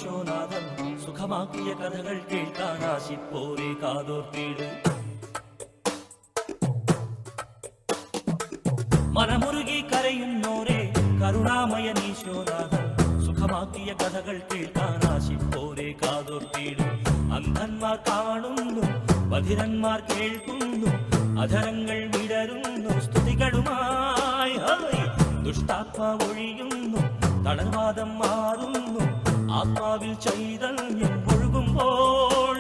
ഈശോനാഥൻ സുഖമാക്കിയ കഥകൾ കേൾക്കാൻ ആശിപ്പോരെ കാതോർത്തിടും. മനമുരുകി കരയുന്നോരെ കരുണാമയൻ ഈശോനാഥൻ സുഖമാക്കിയ കഥകൾ കേൾക്കാൻ ആശിപ്പോരെ കാതോർത്തിടും. അന്ധന്മാർ കാണുന്നു, ബധിരന്മാർ കേൾക്കുന്നു, അധരങ്ങൾ വിടരുന്നു സ്തുതികളുമായി. ദുഷ്ടാത്മാ ഒഴിയുന്നു, തളർവാദം മാറുന്നു, ആത്മാവിൽ ചൈതന്യം ഒഴുകുമ്പോൾ.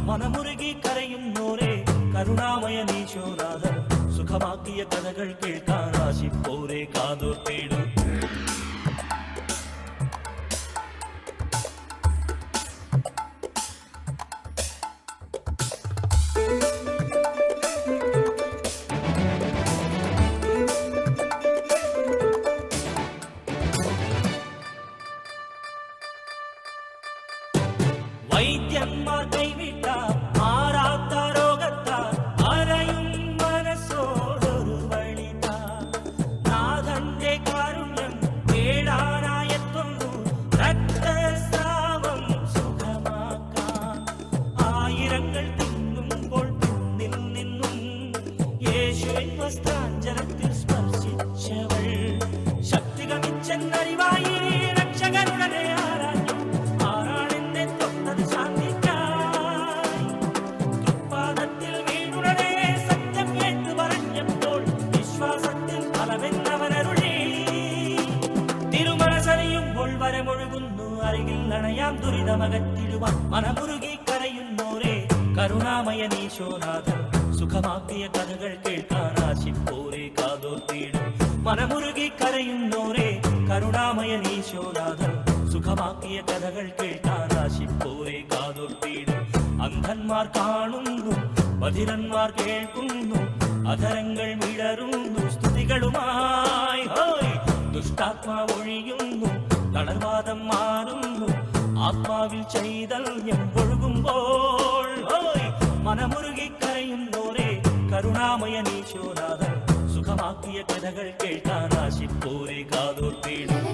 മനമുരുകി കരയുന്നോരെ കരുണാമയൻ ഈശോനാഥൻ സുഖമാക്കിയ കഥകൾ കേൾക്കാൻ ആശിപ്പോരെ കാതോർത്തിടും. വൈദ്യന്മാർ കൈവിട്ട മാറാത്ത രോഗത്താൽ അരയും മനസ്സോടൊരു വഴിതാ. നാഥന്റെ കാരുണ്യം തേടാനായെത്തുന്നു, രക്തസ്രാവം സുഖമാക്കാൻ. ആയിരങ്ങൾ തിന്നുമ്പോൾ പിന്നിൽ നിന്നും യേശുവിൻ വസ്ത്രാഞ്ജലത്തിൽ സ്പർശിച്ചവൾ. ശക്തി ഗമിച്ചെന്നറിവായി രക്ഷകരുടെ ആരാഞ്ഞു, വരമൊഴുകുന്നു അരികിൽ അണയാം ദുരിതമകറ്റിടുവാൻ. മനമുരുകി കരയുന്നോരെ കരുണാമയൻ ഈശോനാഥൻ സുഖമാക്കിയ കഥകൾ കേൾക്കാൻ ആശിപ്പോരെ കാതോർത്തിടും. മനമുരുകി കരയുന്നോരെ കരുണാമയൻ ഈശോനാഥൻ സുഖമാക്കിയ കഥകൾ കേൾക്കാൻ ആശിപ്പോരെ കാതോർത്തിടും. അന്ധന്മാർ കാണുന്നു, ബധിരന്മാർ കേൾക്കുന്നു, അധരങ്ങൾ വിടരുന്നു സ്തുതികളുമായി. ദുഷ്ടാത്മാ ഒഴിയുന്നു, തളർവാദം മാറുന്നു, ആത്മാവിൽ ചൈതന്യം ഒഴുകുമ്പോൾ. മനമുരുകി കരയുന്നോരെ കരുണാമയൻ ഈശോനാഥൻ സുഖമാക്കിയ കഥകൾ കേൾക്കാൻ ആശിപ്പോരെ കാതോർത്തിടും.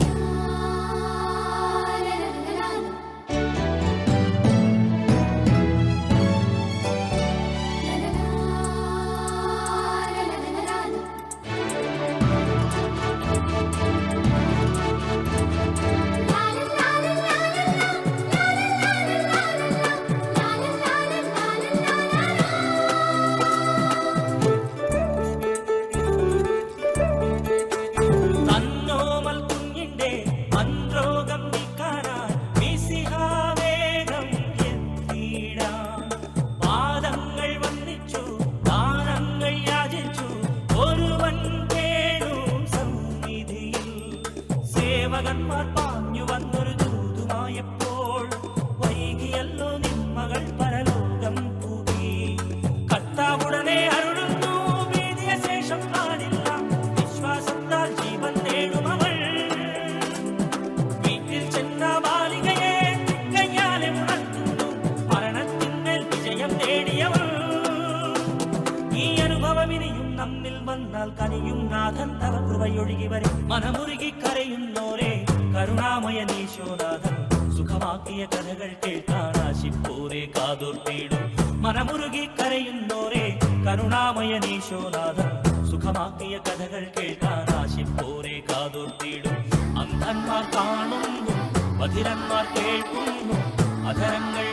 സേവകന്മാർ പാഞ്ഞു വന്നൊരു ദൂതുമായപ്പോൾ വൈകിയല്ലോ നിന്മകൾ പരലോകം പൂകി. കർത്താവുടനെ അരുളുന്നു, ഭീതിയ ശേഷം കാണില്ല, വിശ്വാസത്താൽ ജീവൻ നേടുമവൾ. വീട്ടിൽ ചെന്ന ബാലികയെ കയ്യാലെ ഉണർത്തുന്നു, മരണത്തിന്മേൽ വിജയം നേടിയവൾ. ഈ അനുഭവം ഇനിയും നമ്മിൽ വന്നാൽ കനിയും നാഥൻ തവ കൃപയൊഴുകി വരും. മനമുരുകി കരയുന്നോരെ കരുണാമയൻ ഈശോനാഥൻ സുഖമാക്കിയ കഥകൾ കേൾക്കാൻ ആശിപ്പോരെ കാതോർത്തിടും. മനമുരുകി കരയുന്നോരെ കരുണാമയൻ ഈശോനാഥൻ സുഖമാക്കിയ കഥകൾ കേൾക്കാൻ ആശിപ്പോരെ കാതോർത്തിടും. അന്ധന്മാർ കാണുന്നു, ബധിരന്മാർ കേൾക്കുന്നു, അധരങ്ങൾ